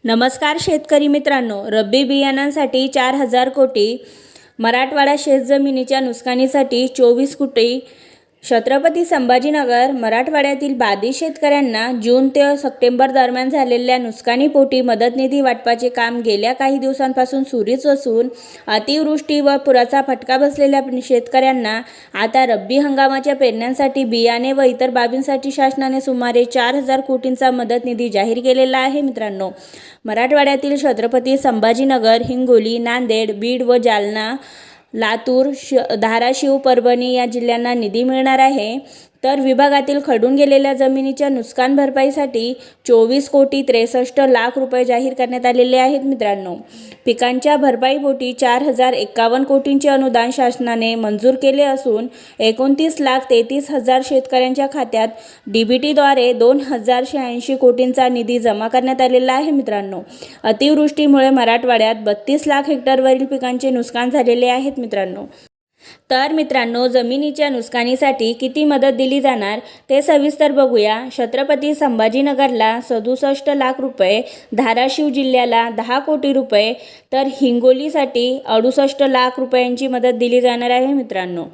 नमस्कार शेतकरी मित्रांनो, रब्बी बियाणांसाठी 4,000 कोटी, मराठवाडा शेतजमिनीच्या नुकसानीसाठी 24 कोटी, छत्रपती संभाजीनगर मराठवाड्यातील बाधित शेतकऱ्यांना जून ते सप्टेंबर दरम्यान झालेल्या नुकसानीपोटी मदत निधी वाटपाचे काम गेल्या काही दिवसांपासून सुरूच असून अतिवृष्टी व पुराचा फटका बसलेल्या शेतकऱ्यांना आता रब्बी हंगामाच्या पेरण्यांसाठी बियाणे व इतर बाबींसाठी शासनाने सुमारे 4,000 कोटींचा मदत निधी जाहीर केलेला आहे. मित्रांनो, मराठवाड्यातील छत्रपती संभाजीनगर, हिंगोली, नांदेड, बीड व जालना, लातूर, धाराशिव, परभणी या जिल्ह्यांना निधी मिळणार आहे. तर विभागातील खडून गेलेल्या जमिनीच्या नुकसान भरपाईसाठी 24 कोटी 63 लाख रुपये जाहीर करण्यात आलेले आहेत. मित्रांनो, पिकांच्या भरपाईपोटी 4,051 कोटींचे अनुदान शासनाने मंजूर केले असून 29,33,000 शेतकऱ्यांच्या खात्यात डीबीटीद्वारे 2,086 कोटींचा निधी जमा करण्यात आलेला आहे. मित्रांनो, अतिवृष्टीमुळे मराठवाड्यात 32 लाख हेक्टरवरील पिकांचे नुकसान झालेले आहेत. तर मित्रांनो, जमिनीच्या नुकसानीसाठी किती मदत दिली जाणार ते सविस्तर बघूया. छत्रपती संभाजीनगरला 67 लाख रुपये, धाराशिव जिल्ह्याला 10 कोटी रुपये, तर हिंगोलीसाठी 68 लाख रुपयांची मदत दिली जाणार आहे. मित्रांनो,